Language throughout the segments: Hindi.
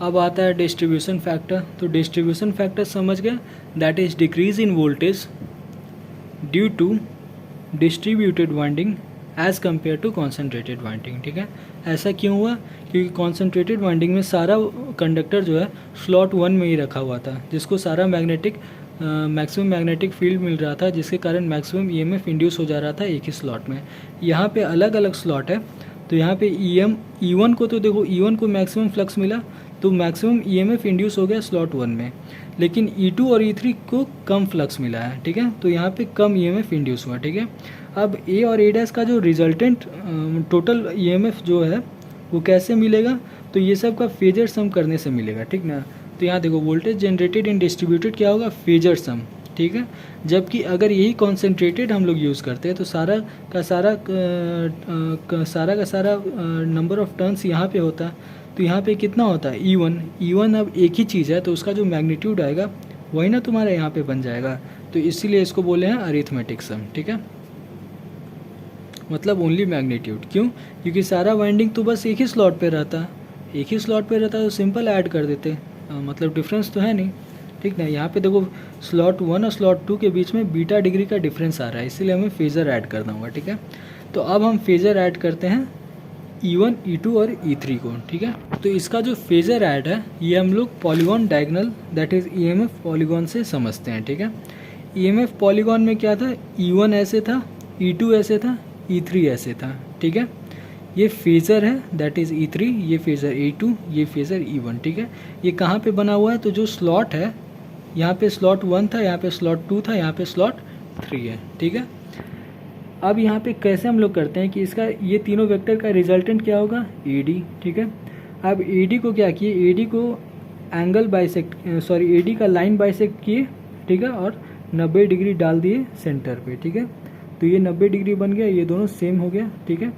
अब आता है डिस्ट्रीब्यूशन फैक्टर। तो डिस्ट्रीब्यूशन फैक्टर समझ गए, that is decrease in voltage due to distributed winding as compare to concentrated winding. ठीक है, ऐसा क्यों हुआ? क्योंकि कॉन्सेंट्रेटेड वाइंडिंग में सारा कंडक्टर जो है स्लॉट 1 में ही रखा हुआ था, जिसको सारा मैक्सिमम मैग्नेटिक फील्ड मिल रहा था, जिसके कारण मैक्सिमम ईएमएफ इंड्यूस हो जा रहा था एक ही स्लॉट में। यहाँ पे अलग अलग स्लॉट है, तो यहाँ पे E1 को तो देखो, E1 को मैक्सिमम फ्लक्स मिला तो मैक्सिमम ईएमएफ इंड्यूस हो गया स्लॉट 1 में, लेकिन E2 और E3 को कम फ्लक्स मिला है। ठीक है, तो यहाँ पे कम ईएमएफ इंड्यूस हुआ। ठीक है, अब A और A' का जो रिजल्टेंट टोटल ईएमएफ जो है वो कैसे मिलेगा? तो ये सब का फेजर सम करने से मिलेगा। ठीक ना, तो यहाँ देखो वोल्टेज जनरेटेड इन डिस्ट्रीब्यूटेड क्या होगा? Phasor sum. ठीक है, जबकि अगर यही कॉन्सेंट्रेटेड हम लोग यूज़ करते हैं तो सारा का सारा नंबर ऑफ टर्न्स यहाँ पे होता, तो यहाँ पे कितना होता है? E1 अब एक ही चीज़ है तो उसका जो मैग्नीट्यूड आएगा वही ना तुम्हारा यहाँ पे बन जाएगा, तो इसीलिए इसको बोले हैं अरिथमेटिक सम। ठीक है, मतलब ओनली मैग्नीट्यूड। क्यों? क्योंकि सारा वाइंडिंग तो बस एक ही स्लॉट पे रहता, एक ही स्लॉट पे रहता तो सिंपल ऐड कर देते, मतलब डिफरेंस तो है नहीं। ठीक ना, यहाँ पे देखो स्लॉट 1 और स्लॉट 2 के बीच में बीटा डिग्री का डिफरेंस आ रहा है, इसीलिए हमें फेज़र ऐड करना होगा। ठीक है, तो अब हम फेज़र ऐड करते हैं E1, E2 और E3 को। ठीक है, तो इसका जो फेज़र ऐड है ये हम लोग polygon diagonal that is EMF polygon से समझते हैं। ठीक है, EMF पॉलीगॉन में क्या था? E1 ऐसे था, E2 ऐसे था, E3 ऐसे था। ठीक है, ये फेज़र है दैट इज़ E3, ये फेज़र E2, ये फेज़र E1। ठीक है, ये कहाँ पे बना हुआ है? तो जो स्लॉट है यहाँ पे स्लॉट 1 था, यहाँ पे स्लॉट 2 था, यहाँ पे स्लॉट 3 है। ठीक है, अब यहाँ पे कैसे हम लोग करते हैं कि इसका ये तीनों वेक्टर का रिजल्टेंट क्या होगा? AD। ठीक है, अब AD को क्या किए? AD को AD का लाइन बाइसेक्ट किए। ठीक है, और 90 डिग्री डाल दिए सेंटर पे। ठीक है, तो ये 90 डिग्री बन गया, ये दोनों सेम हो गया। ठीक है,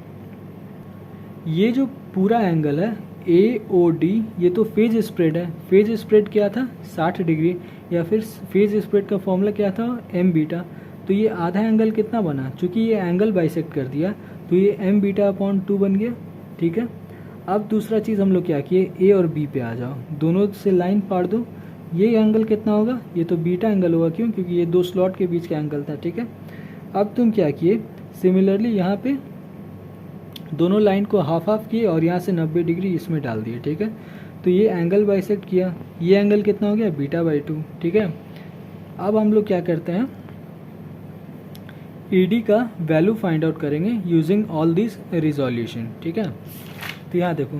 ये जो पूरा एंगल है AOD ये तो फेज स्प्रेड है। फेज स्प्रेड क्या था? 60 डिग्री, या फिर फेज स्प्रेड का फॉर्मूला क्या था? M beta. तो ये आधा एंगल कितना बना? चूँकि ये एंगल बाइसेक्ट कर दिया तो ये M बीटा अपॉन 2 बन गया। ठीक है, अब दूसरा चीज़ हम लोग क्या किए? A और B पे आ जाओ, दोनों से लाइन पाड़ दो, ये एंगल कितना होगा? ये तो बीटा एंगल होगा। क्यों? क्योंकि ये दो स्लॉट के बीच का एंगल था। ठीक है, अब तुम क्या किए? सिमिलरली यहाँ पे दोनों लाइन को हाफ हाफ किए और यहाँ से 90 डिग्री इसमें डाल दिए। ठीक है, तो ये एंगल बाइसेक्ट किया, ये एंगल कितना हो गया? Beta by 2। ठीक है, अब हम लोग क्या करते हैं? ED का वैल्यू फाइंड आउट करेंगे यूजिंग ऑल दिस रिजोल्यूशन। ठीक है, तो यहाँ देखो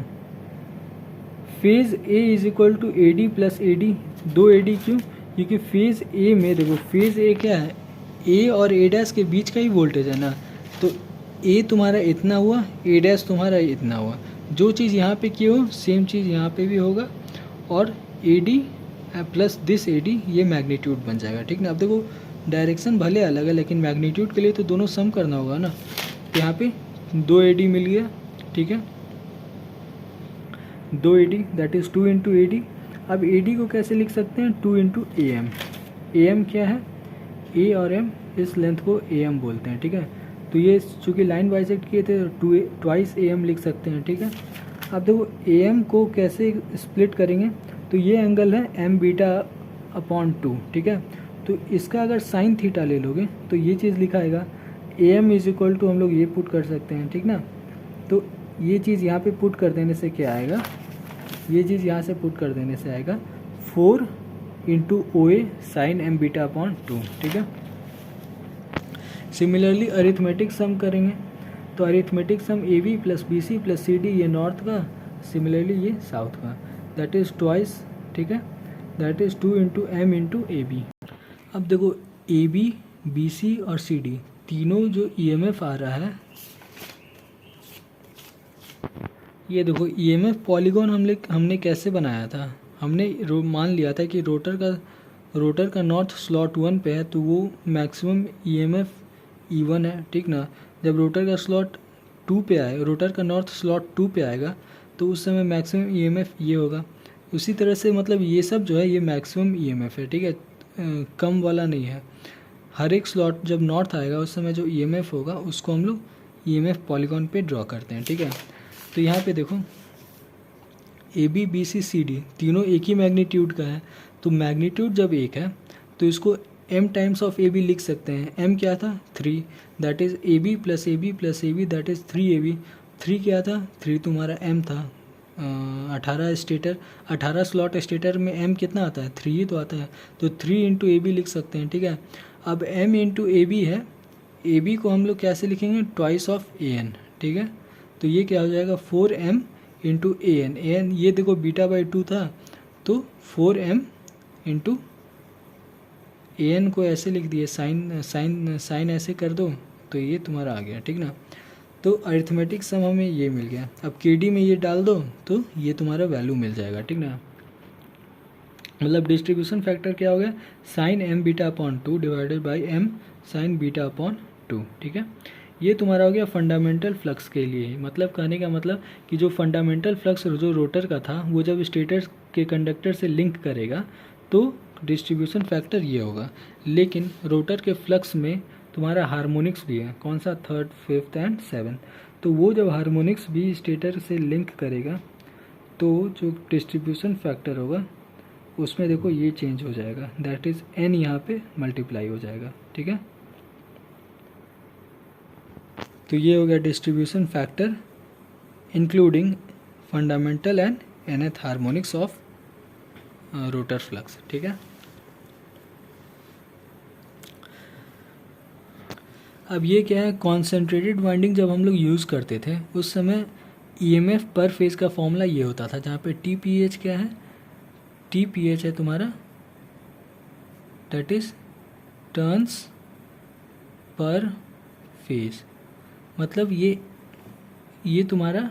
phase A is equal to AD plus AD, 2 AD। क्यों? क्योंकि फेज़ A में देखो, फेज़ A क्या है? A और A' के बीच का ही वोल्टेज है ना, तो A तुम्हारा इतना हुआ, A' तुम्हारा इतना हुआ। जो चीज़ यहाँ पे की हो सेम चीज़ यहाँ पे भी होगा, और AD प्लस दिस AD ये मैग्नीट्यूड बन जाएगा। ठीक ना, अब देखो डायरेक्शन भले अलग है लेकिन मैग्नीट्यूड के लिए तो दोनों सम करना होगा ना, तो यहाँ पे 2 AD मिल गया। ठीक है, 2 AD that is 2 into AD। अब AD को कैसे लिख सकते हैं? 2 इंटू AM। AM क्या है? A और M, इस लेंथ को AM बोलते हैं। ठीक है, तो ये चूँकि लाइन बाइसेक्ट किए थे तो 2 AM लिख सकते हैं। ठीक है, अब देखो AM को कैसे स्प्लिट करेंगे? तो ये एंगल है M बीटा अपॉन 2। ठीक है, तो इसका अगर साइन थीटा ले लोगे तो ये चीज़ लिखाएगा AM इज इक्वल टू, हम लोग ये पुट कर सकते हैं। ठीक ना, तो ये चीज़ यहाँ पे पुट कर देने से क्या आएगा? ये चीज़ यहाँ से पुट कर देने से आएगा 4 into OA sine M beta upon 2। ठीक है, सिमिलरली अरिथमेटिक सम करेंगे तो arithmetic sum AB plus BC plus CD ये नॉर्थ का, सिमिलरली ये साउथ का, दैट इज़ ट्वाइस। ठीक है, that is 2 into M into AB। अब देखो AB, BC और CD तीनों जो EMF आ रहा है, ये देखो EMF पॉलीगॉन हमने कैसे बनाया था? हमने मान लिया था कि रोटर का नॉर्थ स्लॉट 1 पे है तो वो मैक्सिमम EMF E1 है। ठीक ना, जब रोटर का स्लॉट 2 पे आए, रोटर का नॉर्थ स्लॉट 2 पे आएगा तो उस समय मैक्सिमम EMF ये होगा। उसी तरह से मतलब ये सब जो है ये मैक्सिमम EMF है। ठीक है, कम वाला नहीं है। हर एक स्लॉट जब नॉर्थ आएगा उस समय जो EMF होगा उसको हम लोग EMF पॉलीगॉन पे ड्रॉ करते हैं। ठीक है, तो यहाँ पे देखो A B B C C D तीनों एक ही मैग्नीट्यूड का है, तो मैग्नीट्यूड जब एक है तो इसको m times of A B लिख सकते हैं। m क्या था 3, that is A B plus A B plus A B that is 3ab। 3 क्या था 3 तुम्हारा m था। 18 स्टेटर 18 स्लॉट स्टेटर में m कितना आता है 3 ही तो आता है, तो 3 इंटू ए बी लिख सकते हैं। ठीक है, अब m इंटू ए बी है, ए बी को हम लोग कैसे लिखेंगे ट्वाइस ऑफ ए एन। ठीक है, तो ये क्या हो जाएगा 4m इंटू ए एन, ये देखो बीटा बाई 2 था तो 4m इंटू ए एन को ऐसे लिख दिए, साइन ऐसे कर दो तो ये तुम्हारा आ गया। ठीक ना, तो अरिथमेटिक सम हमें ये मिल गया। अब के डी में ये डाल दो तो ये तुम्हारा वैल्यू मिल जाएगा। ठीक ना, मतलब डिस्ट्रीब्यूशन फैक्टर क्या हो गया sine M beta upon 2 divided by M sine beta upon 2। ठीक है, ये तुम्हारा हो गया फंडामेंटल फ्लक्स के लिए। मतलब कहने का मतलब कि जो फंडामेंटल फ्लक्स जो रोटर का था वो जब स्टेटर के कंडक्टर से लिंक करेगा तो डिस्ट्रीब्यूशन फैक्टर ये होगा। लेकिन रोटर के फ्लक्स में तुम्हारा हार्मोनिक्स भी है, कौन सा 3rd 5th एंड 7th, तो वो जब हार्मोनिक्स भी स्टेटर से लिंक करेगा तो जो डिस्ट्रीब्यूशन फैक्टर होगा उसमें देखो ये चेंज हो जाएगा, दैट इज़ n यहाँ पे मल्टीप्लाई हो जाएगा। ठीक है, तो ये हो गया distribution factor including fundamental and nth harmonics of rotor flux. ठीक है, अब ये क्या है कॉन्सेंट्रेटेड वाइंडिंग जब हम लोग यूज़ करते थे उस समय ईएमएफ पर फेज़ का फॉर्मूला ये होता था, जहाँ पे टीपीएच क्या है, टीपीएच है तुम्हारा that is turns per phase. मतलब ये तुम्हारा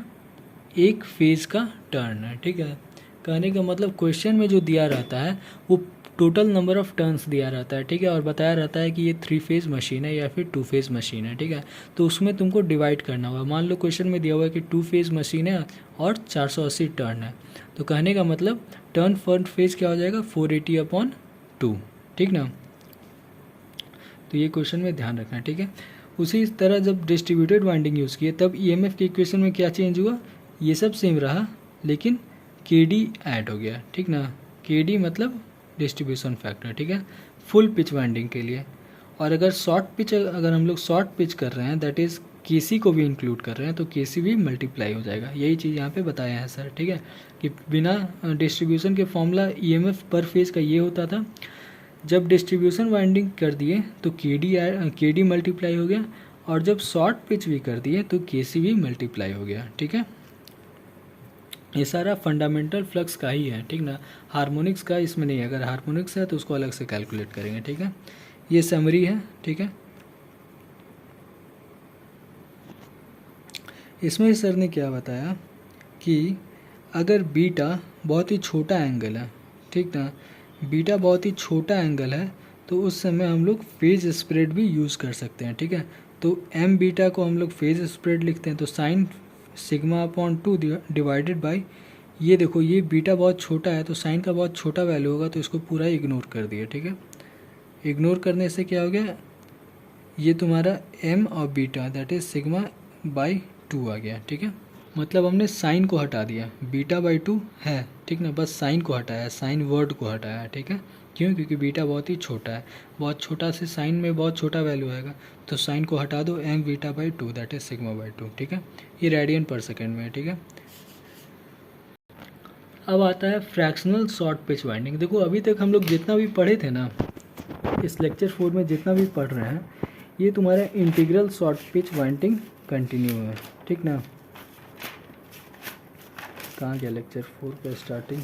एक फेज़ का टर्न है। ठीक है, कहने का मतलब क्वेश्चन में जो दिया रहता है वो टोटल नंबर ऑफ टर्न्स दिया रहता है। ठीक है, और बताया रहता है कि ये 3 फेज़ मशीन है या फिर 2 फेज़ मशीन है। ठीक है, तो उसमें तुमको डिवाइड करना होगा। मान लो क्वेश्चन में दिया हुआ है कि 2 फेज़ मशीन है और 480 टर्न है, तो कहने का मतलब टर्न पर फेज़ क्या हो जाएगा 480 अपॉन 2। ठीक ना, तो ये क्वेश्चन में ध्यान रखना। ठीक है, उसी तरह जब डिस्ट्रीब्यूटेड वाइंडिंग यूज़ किए तब ईएमएफ के इक्वेशन में क्या चेंज हुआ, ये सब सेम रहा लेकिन के डी ऐड हो गया। ठीक ना, के डी मतलब डिस्ट्रीब्यूशन फैक्टर। ठीक है, फुल पिच वाइंडिंग के लिए। और अगर अगर हम लोग शॉर्ट पिच कर रहे हैं दैट इज़ केसी को भी इंक्लूड कर रहे हैं तो केसी भी मल्टीप्लाई हो जाएगा। यही चीज़ यहाँ पे बताया है सर। ठीक है, कि बिना डिस्ट्रीब्यूशन के फॉर्मूला ईएमएफ पर फेज़ का ये होता था, जब डिस्ट्रीब्यूशन वाइंडिंग कर दिए तो के डी मल्टीप्लाई हो गया, और जब शॉर्ट पिच भी कर दिए तो केसी भी मल्टीप्लाई हो गया। ठीक है, ये सारा फंडामेंटल फ्लक्स का ही है। ठीक ना, हार्मोनिक्स का इसमें नहीं है, अगर हार्मोनिक्स है तो उसको अलग से कैलकुलेट करेंगे। ठीक है, ये समरी है। ठीक है, इसमें सर ने क्या बताया कि अगर बीटा बहुत ही छोटा एंगल है, ठीक ना, बीटा बहुत ही छोटा एंगल है तो उस समय हम लोग फेज स्प्रेड भी यूज़ कर सकते हैं। ठीक है, तो एम बीटा को हम लोग फेज स्प्रेड लिखते हैं, तो sine sigma upon 2 divided by, ये देखो ये बीटा बहुत छोटा है तो साइन का बहुत छोटा वैल्यू होगा तो इसको पूरा इग्नोर कर दिया। ठीक है, इग्नोर करने से क्या हो गया, ये तुम्हारा एम और beta that is sigma by 2 आ गया। ठीक है, मतलब हमने साइन को हटा दिया, बीटा बाई 2 है। ठीक ना, बस साइन को हटाया, साइन वर्ड को हटाया। ठीक है, क्यों, क्योंकि बीटा बहुत ही छोटा है, बहुत छोटा से साइन में बहुत छोटा वैल्यू आएगा तो साइन को हटा दो, M beta by 2 that is sigma by 2। ठीक है, ये रेडियन पर सेकेंड में है। ठीक है, अब आता है फ्रैक्शनल शॉर्ट पिच वाइंडिंग। देखो अभी तक हम लोग जितना भी पढ़े थे ना, इस लेक्चर 4 में जितना भी पढ़ रहे हैं ये तुम्हारा integral short pitch winding continue है। ठीक ना, कहाँ गया लेक्चर 4 का स्टार्टिंग,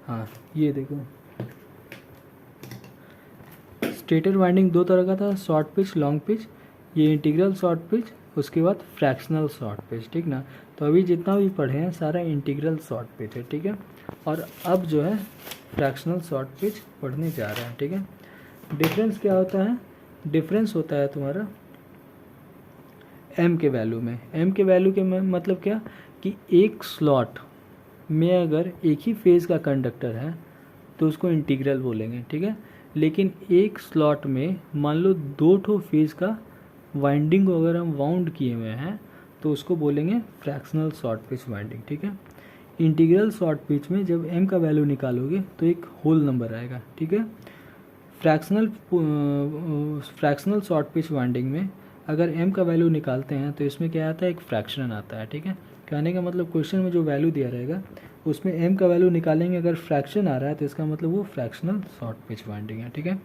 हाँ ये देखो स्टेटर वाइंडिंग 2 तरह का था, शॉर्ट पिच लॉन्ग पिच, ये इंटीग्रल शॉर्ट पिच, उसके बाद फ्रैक्शनल शॉर्ट पिच। ठीक ना, तो अभी जितना भी पढ़े हैं सारा इंटीग्रल शॉर्ट पिच है। ठीक है, और अब जो है फ्रैक्शनल शॉर्ट पिच पढ़ने जा रहे हैं। ठीक है, डिफरेंस क्या होता है, डिफरेंस होता है तुम्हारा एम के वैल्यू में। एम के वैल्यू के मतलब क्या कि एक स्लॉट में अगर एक ही फेज़ का कंडक्टर है तो उसको इंटीग्रल बोलेंगे। ठीक है, लेकिन एक स्लॉट में मान लो 2 ठो फेज़ का वाइंडिंग को अगर हम वाउंड किए हुए हैं तो उसको बोलेंगे फ्रैक्शनल शॉर्ट पिच वाइंडिंग। ठीक है, इंटीग्रल शॉर्ट पिच में जब m का वैल्यू निकालोगे तो एक होल नंबर आएगा, ठीक है। फ्रैक्शनल शॉर्ट पिच वाइंडिंग में अगर m का वैल्यू निकालते हैं तो इसमें क्या आता है, एक फ्रैक्शन आता है, ठीक है। कहने का मतलब क्वेश्चन में जो वैल्यू दिया रहेगा उसमें m का वैल्यू निकालेंगे, अगर फ्रैक्शन आ रहा है तो इसका मतलब वो फ्रैक्शनल शॉर्ट पिच वाइंडिंग है, ठीक है।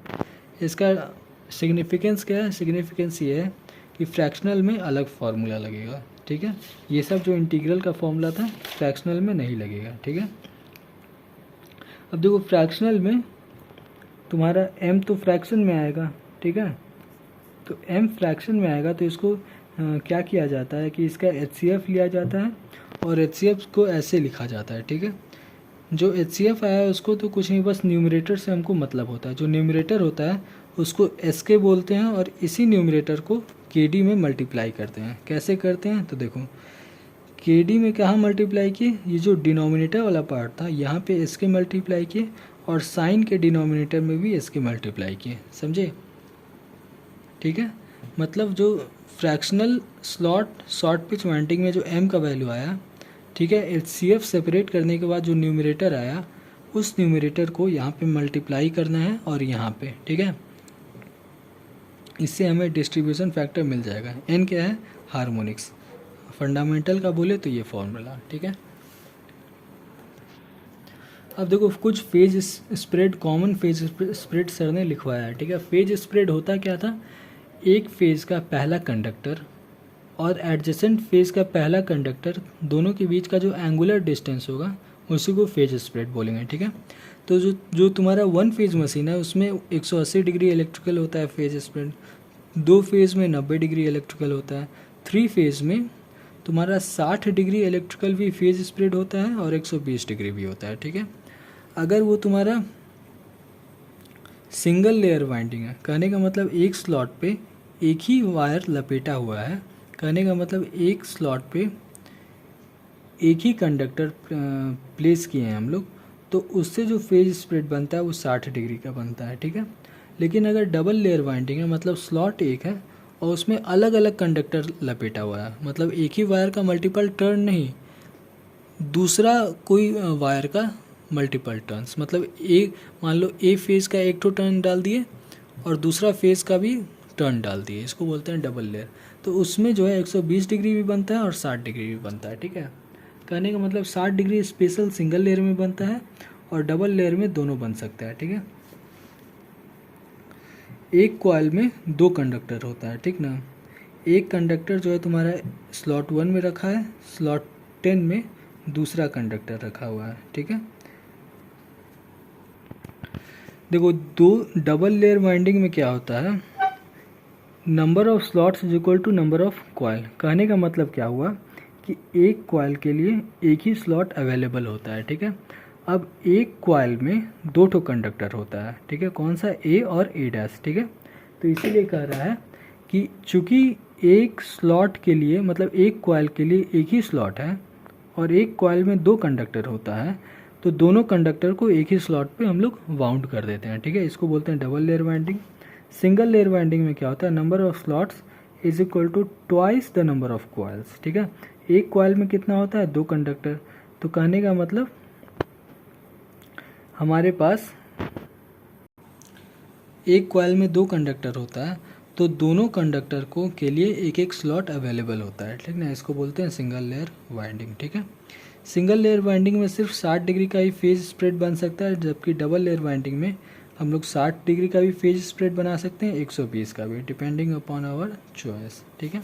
इसका सिग्निफिकेंस क्या है, सिग्निफिकेंस ये है कि फ्रैक्शनल में अलग फार्मूला लगेगा, ठीक है। ये सब जो इंटीग्रल का फॉर्मूला था फ्रैक्शनल में नहीं लगेगा, ठीक है। अब देखो फ्रैक्शनल में तुम्हारा m तो फ्रैक्शन में आएगा, ठीक है। तो m फ्रैक्शन में आएगा तो इसको क्या किया जाता है कि इसका HCF लिया जाता है और HCF को ऐसे लिखा जाता है, ठीक है। जो HCF आया है उसको तो कुछ नहीं, बस न्यूमरेटर से हमको मतलब होता है। जो न्यूमरेटर होता है उसको SK बोलते हैं और इसी न्यूमरेटर को KD में मल्टीप्लाई करते हैं। कैसे करते हैं तो देखो, KD में कहाँ मल्टीप्लाई किए, ये जो डिनोमिनेटर वाला पार्ट था यहाँ पे SK मल्टीप्लाई किए और साइन के डिनोमिनेटर में भी SK मल्टीप्लाई किए, समझे, ठीक है। मतलब जो फ्रैक्शनल शॉर्ट पिच वाइंडिंग में जो m का वैल्यू आया, ठीक है, HCF सेपरेट करने के बाद जो न्यूमरेटर आया उस न्यूमरेटर को यहाँ पे मल्टीप्लाई करना है और यहाँ पे, ठीक है। इससे हमें डिस्ट्रीब्यूशन फैक्टर मिल जाएगा। n क्या है, हार्मोनिक्स। फंडामेंटल का बोले तो ये फॉर्मूला, ठीक है। अब देखो कुछ phase spread, common phase spread sir ने लिखवाया है, ठीक है। फेज स्प्रेड होता क्या था, एक फेज का पहला कंडक्टर और एडजेसेंट फेज का पहला कंडक्टर दोनों के बीच का जो एंगुलर डिस्टेंस होगा उसी को फेज स्प्रेड बोलेंगे, ठीक है। तो जो तुम्हारा वन फेज मशीन है उसमें 180 डिग्री इलेक्ट्रिकल होता है फेज स्प्रेड, 2 फेज में 90 डिग्री इलेक्ट्रिकल होता है, 3 फेज में तुम्हारा 60 डिग्री इलेक्ट्रिकल भी फेज स्प्रेड होता है और 120 डिग्री भी होता है, ठीक है। अगर वो तुम्हारा सिंगल लेयर वाइंडिंग है, कहने का मतलब एक स्लॉट पे एक ही वायर लपेटा हुआ है, कहने का मतलब एक स्लॉट पे एक ही कंडक्टर प्लेस किए हैं हम लोग, तो उससे जो फेज स्प्रेड बनता है वो 60 डिग्री का बनता है, ठीक है। लेकिन अगर डबल लेयर वाइंडिंग है, मतलब स्लॉट एक है और उसमें अलग अलग कंडक्टर लपेटा हुआ है, मतलब एक ही वायर का मल्टीपल टर्न नहीं, दूसरा कोई वायर का मल्टीपल टर्न्स, मतलब एक मान लो ए फेज़ का एक तो टर्न डाल दिए और दूसरा फेज़ का भी टर्न डाल दिए, इसको बोलते हैं डबल लेयर। तो उसमें जो है 120 डिग्री भी बनता है और 60 डिग्री भी बनता है, ठीक है। कहने का मतलब 60 डिग्री स्पेशल सिंगल लेयर में बनता है और डबल लेयर में दोनों बन सकता है, ठीक है। एक कॉइल में 2 कंडक्टर होता है, ठीक ना। एक कंडक्टर जो है तुम्हारा स्लॉट 1 में रखा है, स्लॉट 10 में दूसरा कंडक्टर रखा हुआ है, ठीक है। देखो दो डबल लेयर वाइंडिंग में क्या होता है, number of slots is equal to number of coil. कहने का मतलब क्या हुआ कि एक कॉइल के लिए एक ही स्लॉट अवेलेबल होता है, ठीक है। अब एक कॉइल में 2 ठो कंडक्टर होता है, ठीक है, कौन सा, ए और ए डैश, ठीक है। तो इसीलिए कह रहा है कि चूंकि एक स्लॉट के लिए, मतलब एक कॉइल के लिए एक ही स्लॉट है और एक कॉइल में 2 कंडक्टर होता है, तो दोनों कंडक्टर को एक ही स्लॉट पे हम लोग वाउंड कर देते हैं, ठीक है। इसको बोलते हैं double layer winding. Single layer winding में क्या होता है, number of slots is equal to twice the number of coils, ठीक है। एक कॉइल में कितना होता है, 2 कंडक्टर। तो कहने का मतलब हमारे पास एक कॉइल में 2 कंडक्टर होता है तो दोनों कंडक्टर को के लिए एक एक स्लॉट अवेलेबल होता है, ठीक ना। इसको बोलते हैं सिंगल लेयर वाइंडिंग, ठीक है। सिंगल लेयर वाइंडिंग में सिर्फ 60 डिग्री का ही फेज स्प्रेड बन सकता है, जबकि डबल लेयर वाइंडिंग में हम लोग 60 डिग्री का भी फेज स्प्रेड बना सकते हैं, 120 का भी, डिपेंडिंग अपॉन आवर चॉइस, ठीक है।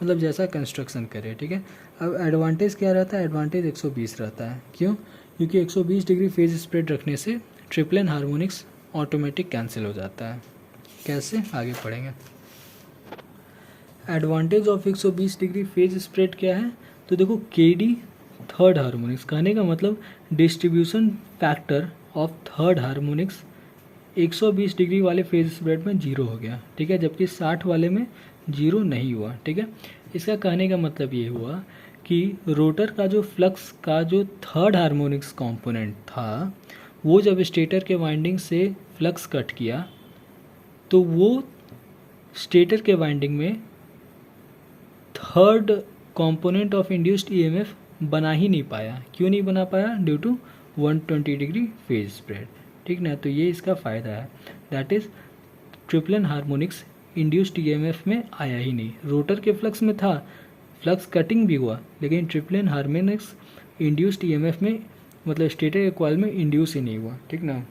मतलब जैसा कंस्ट्रक्शन करें, ठीक है। अब एडवांटेज क्या रहता है, एडवांटेज 120 रहता है, क्यों, क्योंकि 120 डिग्री फेज स्प्रेड रखने से ट्रिपल हार्मोनिक्स ऑटोमेटिक कैंसिल हो जाता है। कैसे, आगे पढ़ेंगे। Advantage of 120 degree phase spread क्या है, तो देखो KD थर्ड हार्मोनिक्स, कहने का मतलब distribution factor of third harmonics 120 degree वाले फेज स्प्रेड में 0 हो गया, ठीक है, जबकि 60 वाले में 0 नहीं हुआ, ठीक है। इसका कहने का मतलब ये हुआ कि रोटर का जो फ्लक्स का जो थर्ड हार्मोनिक्स कंपोनेंट था वो जब स्टेटर के वाइंडिंग से फ्लक्स कट किया तो वो स्टेटर के वाइंडिंग में third component of induced EMF बना ही नहीं पाया। क्यों नहीं बना पाया? Due to 120 degree phase spread, ठीक ना। तो ये इसका फ़ायदा है, that is triplen harmonics induced EMF में आया ही नहीं। रोटर के फ्लक्स में था, फ्लक्स कटिंग भी हुआ, लेकिन ट्रिप्लन हार्मोनिक्स इंड्यूस्ड ईएमएफ में मतलब स्टेटर के कॉइल में इंड्यूस ही नहीं हुआ, ठीक ना।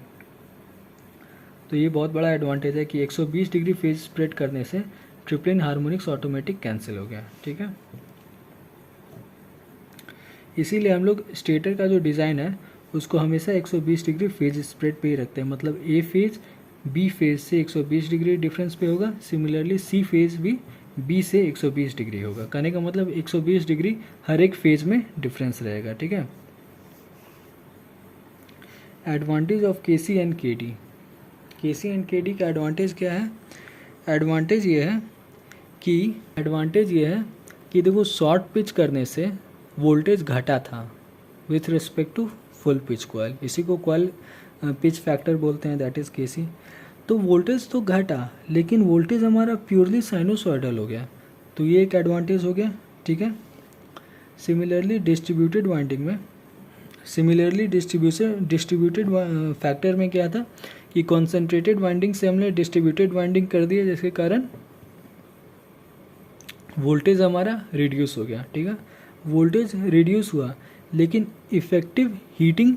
तो ये बहुत बड़ा एडवांटेज है कि 120 डिग्री फेज स्प्रेड करने से ट्रिप्लन हार्मोनिक्स ऑटोमेटिक कैंसिल हो गया, ठीक है। इसीलिए हम लोग स्टेटर का जो डिज़ाइन है उसको हमेशा 120 डिग्री फेज स्प्रेड पे ही रखते हैं। मतलब ए फेज बी फेज से 120 डिग्री डिफरेंस पे होगा, सिमिलरली सी फेज भी बी से 120 डिग्री होगा। कहने का मतलब 120 डिग्री हर एक फेज में डिफरेंस रहेगा, ठीक है। Advantage of KC and KD. KC and KD का एडवांटेज क्या है? एडवांटेज ये है कि देखो शॉर्ट पिच करने से वोल्टेज घटा था with respect to full pitch coil, इसी को कॉइल पिच फैक्टर बोलते हैं, दैट इज़ केसी। तो वोल्टेज तो घटा लेकिन वोल्टेज हमारा प्योरली साइनोसॉइडल हो गया, तो ये एक एडवांटेज हो गया, ठीक है। सिमिलरली डिस्ट्रीब्यूटेड फैक्टर में क्या था कि कॉन्सेंट्रेटेड वाइंडिंग से हमने डिस्ट्रीब्यूटेड वाइंडिंग कर दिया, जिसके कारण वोल्टेज हमारा रिड्यूस हो गया, ठीक है। वोल्टेज रिड्यूस हुआ लेकिन इफ़ेक्टिव हीटिंग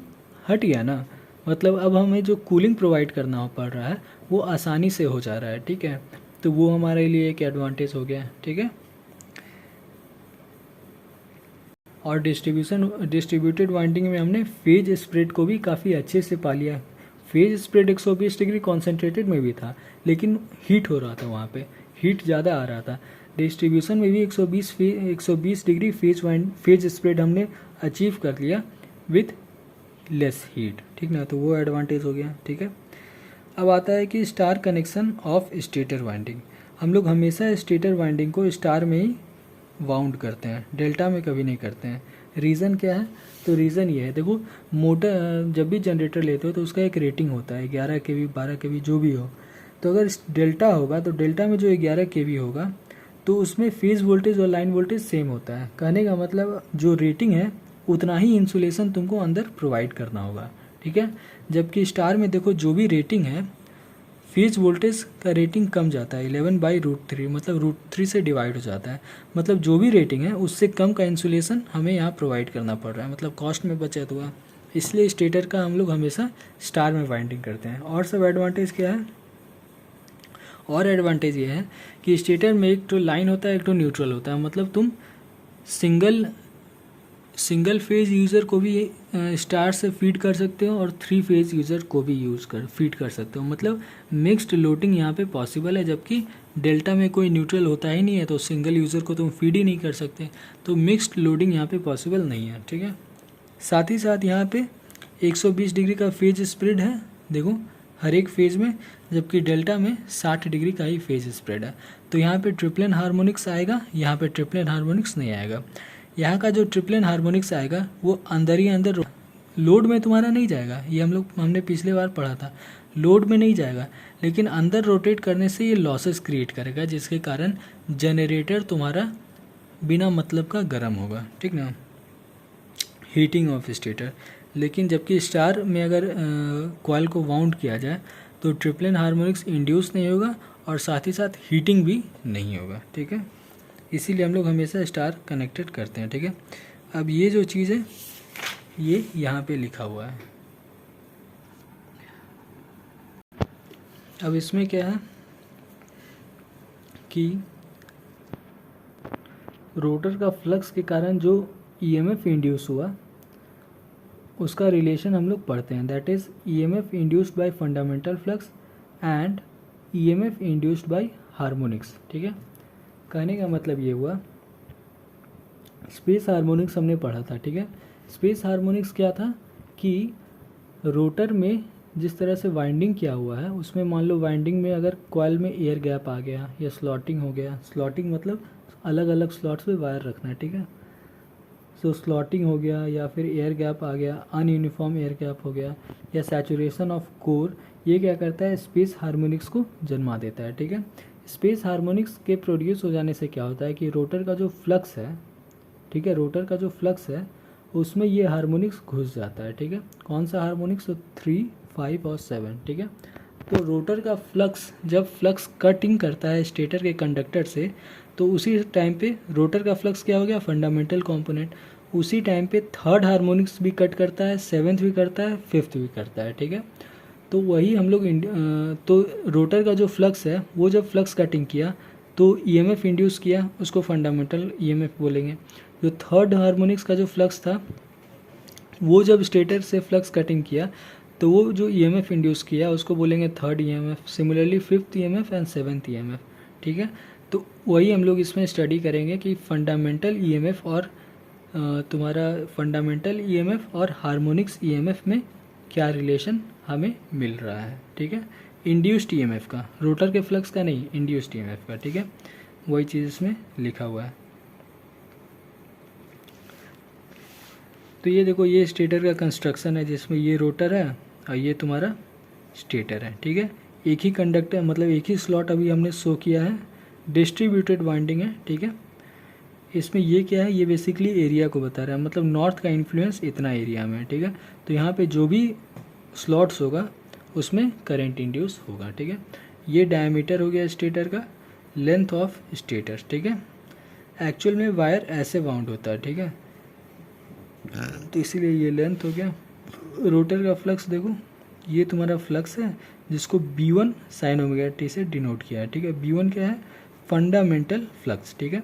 हट गया ना, मतलब अब हमें जो कूलिंग प्रोवाइड करना पड़ रहा है वो आसानी से हो जा रहा है, ठीक है। तो वो हमारे लिए एक एडवांटेज हो गया, ठीक है। और डिस्ट्रीब्यूटेड वाइंडिंग में हमने फेज स्प्रेड को भी काफ़ी अच्छे से पा लिया। फेज स्प्रेड 120 डिग्री कॉन्सेंट्रेटेड में भी था लेकिन हीट हो रहा था, वहाँ पे हीट ज़्यादा आ रहा था। डिस्ट्रीब्यूशन में भी 120 डिग्री फेज स्प्रेड हमने अचीव कर लिया विथ लेस हीट, ठीक ना। तो वो एडवांटेज हो गया, ठीक है। अब आता है कि star connection of stator winding. हम लोग हमेशा स्टेटर वाइंडिंग को स्टार में ही वाउंड करते हैं, डेल्टा में कभी नहीं करते हैं। रीज़न क्या है? तो रीज़न ये है, देखो मोटर जब भी जनरेटर लेते हो तो उसका एक रेटिंग होता है 11 kV 12 kV जो भी हो। तो अगर डेल्टा होगा तो डेल्टा में जो 11 kV होगा तो उसमें फेज वोल्टेज और लाइन वोल्टेज सेम होता है। कहने का मतलब जो रेटिंग है उतना ही इंसुलेशन तुमको अंदर प्रोवाइड करना होगा, ठीक है। जबकि स्टार में देखो जो भी रेटिंग है फेज वोल्टेज का रेटिंग कम जाता है 11/√3, मतलब √3 से डिवाइड हो जाता है। मतलब जो भी रेटिंग है उससे कम का इंसुलेशन हमें यहाँ प्रोवाइड करना पड़ रहा है, मतलब कॉस्ट में बचत हुआ। इसलिए स्टेटर का हम लोग हमेशा स्टार में वाइंडिंग करते हैं। और सब एडवांटेज क्या है? और एडवांटेज ये है कि स्टेटर में एक तो लाइन होता है, एक तो न्यूट्रल होता है। मतलब तुम सिंगल फेज यूज़र को भी स्टार से फीड कर सकते हो और 3 फेज यूज़र को भी फीड कर सकते हो। मतलब मिक्स्ड लोडिंग यहाँ पे पॉसिबल है, जबकि डेल्टा में कोई न्यूट्रल होता ही नहीं है तो सिंगल यूज़र को तुम फीड ही नहीं कर सकते। तो मिक्स्ड लोडिंग यहाँ पे पॉसिबल नहीं है, ठीक है। साथ ही साथ यहाँ पे 120 डिग्री का फेज स्प्रेड है, देखो हर एक फेज में, जबकि डेल्टा में 60 डिग्री का ही फेज स्प्रेड है। तो यहाँ पे ट्रिप्लन हार्मोनिक्स आएगा, यहाँ पे ट्रिप्लन हार्मोनिक्स नहीं आएगा। यहाँ का जो ट्रिप्लन हार्मोनिक्स आएगा वो अंदर ही अंदर लोड में तुम्हारा नहीं जाएगा, ये हमने पिछले बार पढ़ा था, लोड में नहीं जाएगा, लेकिन अंदर रोटेट करने से ये लॉसेस क्रिएट करेगा, जिसके कारण जनरेटर तुम्हारा बिना मतलब का गर्म होगा, ठीक ना, हीटिंग ऑफ स्टेटर। लेकिन जबकि स्टार में अगर कॉइल को वाउंड किया जाए तो ट्रिप्लन हार्मोनिक्स इंड्यूस नहीं होगा और साथ ही साथ हीटिंग भी नहीं होगा, ठीक है। इसीलिए हम लोग हमेशा स्टार कनेक्टेड करते हैं, ठीक है। अब ये जो चीज़ है ये यहाँ पे लिखा हुआ है। अब इसमें क्या है कि रोटर का फ्लक्स के कारण जो ईएमएफ इंड्यूस हुआ उसका रिलेशन हम लोग पढ़ते हैं, that is EMF induced by fundamental flux and EMF induced by harmonics, ठीक है। कहने का मतलब ये हुआ, स्पेस हार्मोनिक्स हमने पढ़ा था, ठीक है। स्पेस हार्मोनिक्स क्या था कि रोटर में जिस तरह से वाइंडिंग किया हुआ है उसमें मान लो वाइंडिंग में अगर कॉइल में एयर गैप आ गया या स्लॉटिंग हो गया, स्लॉटिंग मतलब अलग अलग स्लॉट्स पे वायर रखना है, ठीक है। सो स्लॉटिंग हो गया या फिर एयर गैप आ गया, अनयूनिफॉर्म एयर गैप हो गया या सैचुरेशन ऑफ कोर, ये क्या करता है स्पेस हार्मोनिक्स को जन्मा देता है, ठीक है। स्पेस हार्मोनिक्स के प्रोड्यूस हो जाने से क्या होता है कि रोटर का जो फ्लक्स है, ठीक है, रोटर का जो फ्लक्स है उसमें ये हार्मोनिक्स घुस जाता है, ठीक है। कौन सा हार्मोनिक्स? तो 3, 5 और 7, ठीक है। तो रोटर का फ्लक्स, जब फ्लक्स कटिंग करता है स्टेटर के कंडक्टर से, तो उसी टाइम पे रोटर का फ्लक्स क्या हो गया? Fundamental component. उसी टाइम पे थर्ड हार्मोनिक्स भी कट करता है, सेवेंथ भी करता है, फिफ्थ भी करता है, ठीक है। तो वही हम लोग तो रोटर का जो फ्लक्स है, वो जब फ्लक्स कटिंग किया तो ईएमएफ इंड्यूस किया, उसको फंडामेंटल ईएमएफ बोलेंगे। जो थर्ड हार्मोनिक्स का जो फ्लक्स था, वो जब स्टेटर से फ्लक्स कटिंग किया तो वो जो ईएमएफ इंड्यूस किया उसको बोलेंगे third EMF. Similarly fifth EMF and seventh EMF, ठीक है। तो वही हम लोग इसमें स्टडी करेंगे कि फंडामेंटल ईएमएफ और तुम्हारा फंडामेंटल ईएमएफ और हार्मोनिक्स ईएमएफ में क्या रिलेशन हमें मिल रहा है, ठीक है। इंड्यूस्ड ईएमएफ का, रोटर के फ्लक्स का नहीं, इंड्यूस्ड ईएमएफ का, ठीक है। वही चीज़ इसमें लिखा हुआ है। तो ये देखो, ये स्टेटर का कंस्ट्रक्शन है जिसमें ये रोटर है और ये तुम्हारा स्टेटर है, ठीक है। एक ही कंडक्टर, मतलब एक ही स्लॉट अभी हमने शो किया है, डिस्ट्रीब्यूटेड वाइंडिंग है, ठीक है। इसमें ये क्या है? ये बेसिकली एरिया को बता रहा है, मतलब नॉर्थ का इन्फ्लुएंस इतना एरिया में है, ठीक है। तो यहाँ पे जो भी स्लॉट्स होगा उसमें करंट इंड्यूस होगा, ठीक है। ये डायमीटर हो गया स्टेटर का, लेंथ ऑफ स्टेटर, ठीक है। एक्चुअल में वायर ऐसे बाउंड होता है, ठीक है, तो इसीलिए ये लेंथ हो गया। रोटर का फ्लक्स देखो, ये तुम्हारा फ्लक्स है जिसको B1 साइन ओमेगा टी से डिनोट किया है, ठीक है। B1 क्या है? फंडामेंटल फ्लक्स, ठीक है।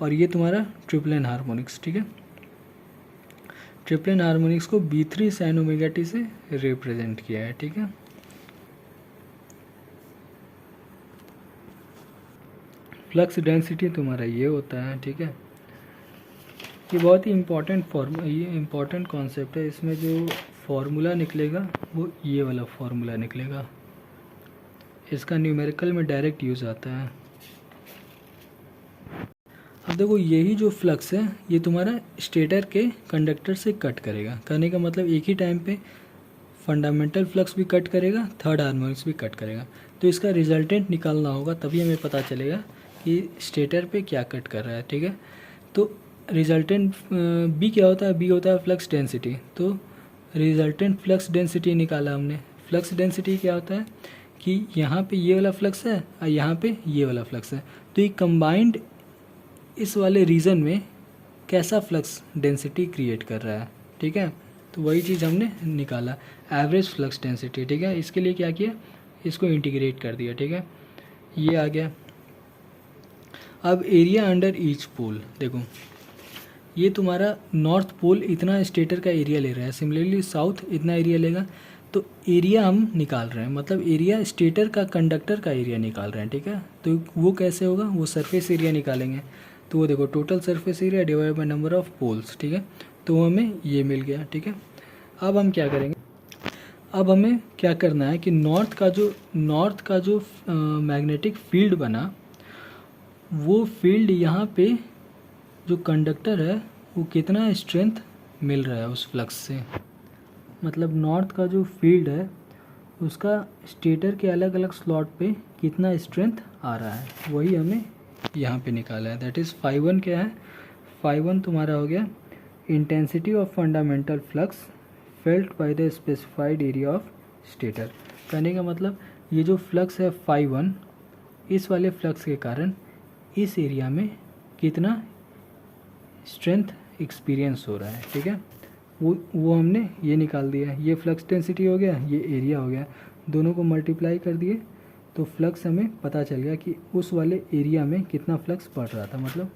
और ये तुम्हारा ट्रिपल हार्मोनिक्स, ठीक है। ट्रिपल हार्मोनिक्स को B3 साइन ओमेगा टी से रिप्रेजेंट किया है, ठीक है। फ्लक्स डेंसिटी तुम्हारा ये होता है, ठीक है। ये बहुत ही इम्पॉर्टेंट कॉन्सेप्ट है। इसमें जो फॉर्मूला निकलेगा वो ये वाला फॉर्मूला निकलेगा, इसका न्यूमेरिकल में डायरेक्ट यूज़ आता है। अब देखो, यही जो फ्लक्स है ये तुम्हारा स्टेटर के कंडक्टर से कट करेगा। कहने का मतलब एक ही टाइम पे फंडामेंटल फ्लक्स भी कट करेगा, थर्ड हार्मोनिक्स भी कट करेगा। तो इसका रिजल्टेंट निकालना होगा, तभी हमें पता चलेगा कि स्टेटर पे क्या कट कर रहा है, ठीक है। तो रिजल्टेंट बी क्या होता है? बी होता है फ्लक्स डेंसिटी। तो रिजल्टेंट फ्लक्स डेंसिटी निकाला हमने। फ्लक्स डेंसिटी क्या होता है कि यहाँ पे ये वाला फ्लक्स है और यहाँ पे ये वाला फ्लक्स है, तो ये कंबाइंड इस वाले रीजन में कैसा फ्लक्स डेंसिटी क्रिएट कर रहा है, ठीक है। तो वही चीज़ हमने निकाला, एवरेज फ्लक्स डेंसिटी, ठीक है। इसके लिए क्या किया? इसको इंटीग्रेट कर दिया, ठीक है। ये आ गया। अब एरिया अंडर ईच पोल, देखो ये तुम्हारा नॉर्थ पोल इतना स्टेटर का एरिया ले रहा है, सिमिलरली साउथ इतना एरिया लेगा। तो एरिया हम निकाल रहे हैं, मतलब एरिया स्टेटर का कंडक्टर का एरिया निकाल रहे हैं, ठीक है। तो वो कैसे होगा? वो सरफेस एरिया निकालेंगे। तो वो देखो, total surface area divide by number of poles, ठीक है। तो हमें ये मिल गया, ठीक है। अब हम क्या करेंगे? अब हमें क्या करना है कि नॉर्थ का जो मैग्नेटिक फील्ड बना, वो फील्ड यहाँ पे जो कंडक्टर है वो कितना स्ट्रेंथ मिल रहा है उस फ्लक्स से, मतलब नॉर्थ का जो फील्ड है उसका स्टेटर के अलग अलग स्लॉट पे कितना स्ट्रेंथ आ रहा है, वही हमें यहाँ पे निकाला है। दैट इज़ φ1 क्या है? φ1 तुम्हारा हो गया intensity of fundamental flux felt by the specified area of stator. कहने का मतलब ये जो फ्लक्स है φ1, इस वाले फ्लक्स के कारण इस एरिया में कितना स्ट्रेंथ एक्सपीरियंस हो रहा है, ठीक है। वो हमने ये निकाल दिया। ये फ्लक्स डेंसिटी हो गया, ये एरिया हो गया, दोनों को मल्टीप्लाई कर दिए तो फ्लक्स हमें पता चल गया कि उस वाले एरिया में कितना फ्लक्स पड़ रहा था, मतलब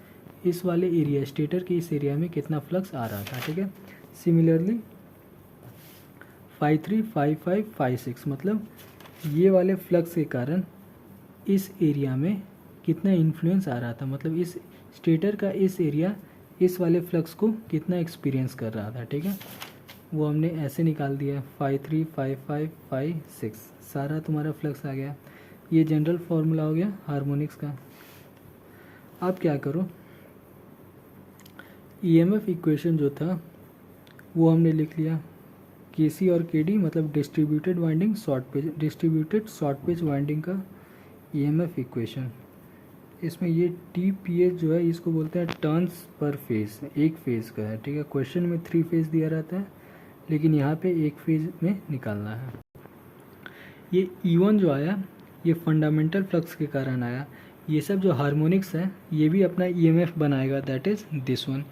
इस वाले एरिया स्टेटर के इस एरिया में कितना फ्लक्स आ रहा था, ठीक है। सिमिलरली φ3, φ5, φ6, मतलब ये वाले फ्लक्स के कारण इस एरिया में कितना इन्फ्लुएंस आ रहा था, मतलब इस स्टेटर का इस एरिया इस वाले फ्लक्स को कितना एक्सपीरियंस कर रहा था, ठीक है। वो हमने ऐसे निकाल दिया, φ3, φ5, φ6 सारा तुम्हारा फ्लक्स आ गया। ये जनरल फार्मूला हो गया हार्मोनिक्स का। अब क्या करो, ईएमएफ इक्वेशन जो था वो हमने लिख लिया, केसी और केडी मतलब distributed winding short page, distributed short page winding का ईएमएफ इक्वेशन। इसमें ये TPH जो है इसको बोलते हैं टर्न्स पर फेज, एक फेज़ का है, ठीक है। क्वेश्चन में 3 फेज़ दिया रहता है, लेकिन यहाँ पे एक फेज़ में निकालना है। ये E1 जो आया ये फंडामेंटल फ्लक्स के कारण आया। ये सब जो हार्मोनिक्स है ये भी अपना EMF बनाएगा, दैट इज़ दिस वन।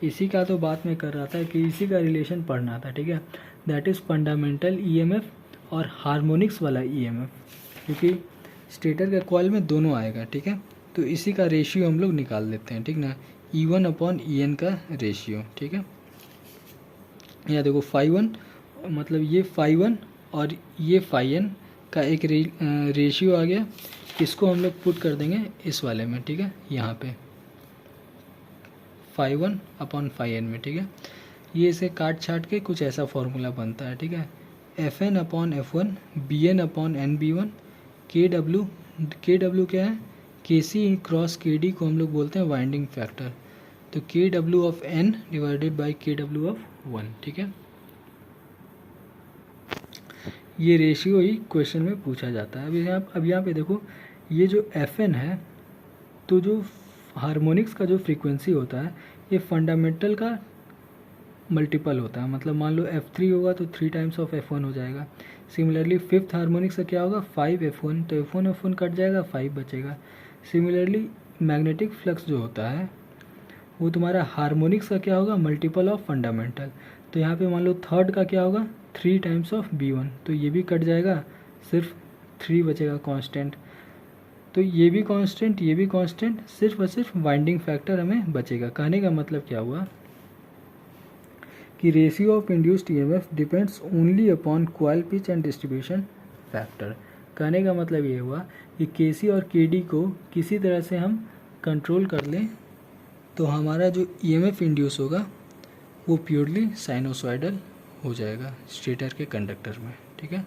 इसी का तो बात मैं कर रहा था कि इसी का रिलेशन पढ़ना था, ठीक है। दैट इज़ फंडामेंटल EMF और हार्मोनिक्स वाला EMF, क्योंकि स्टेटर के कॉइल में दोनों आएगा, ठीक है। तो इसी का रेशियो हम लोग निकाल देते हैं, ठीक ना। E1/En का रेशियो, ठीक है। यहाँ देखो φ1 मतलब ये φ1 और ये φn का एक रेशियो आ गया। इसको हम लोग पुट कर देंगे इस वाले में, ठीक है, यहाँ पे φ1/φn में, ठीक है। ये इसे काट छाट के कुछ ऐसा फॉर्मूला बनता है, ठीक है। Fn/F1 Bn/Nb1 Kw क्या है, Kc क्रॉस Kd को हम लोग बोलते हैं वाइंडिंग फैक्टर। तो Kw/n डिवाइडेड बाई Kw/1, ठीक है। ये रेशियो ही क्वेश्चन में पूछा जाता है। अब यहाँ पे देखो ये जो Fn है, तो जो हार्मोनिक्स का जो फ्रीक्वेंसी होता है ये फंडामेंटल का मल्टीपल होता है। मतलब मान लो F3 होगा तो 3 टाइम्स ऑफ F1 हो जाएगा। सिमिलरली फिफ्थ हार्मोनिक्स का क्या होगा 5F1, तो F1 कट जाएगा, 5 बचेगा। सिमिलरली मैग्नेटिक फ्लक्स जो होता है वो तुम्हारा हार्मोनिक्स का क्या होगा मल्टीपल ऑफ फंडामेंटल। तो यहाँ पे मान लो थर्ड का क्या होगा 3 टाइम्स ऑफ B1, तो ये भी कट जाएगा, सिर्फ 3 बचेगा कांस्टेंट। तो ये भी कांस्टेंट, ये भी कांस्टेंट, सिर्फ और सिर्फ वाइंडिंग फैक्टर हमें बचेगा। कहने का मतलब क्या हुआ कि ratio of induced EMF depends only upon coil pitch and distribution factor. कहने का मतलब ये हुआ कि Kc और Kd को किसी तरह से हम कंट्रोल कर लें तो हमारा जो EMF इंड्यूस होगा वो प्योरली साइनोसॉइडल हो जाएगा स्टेटर के कंडक्टर में, ठीक है।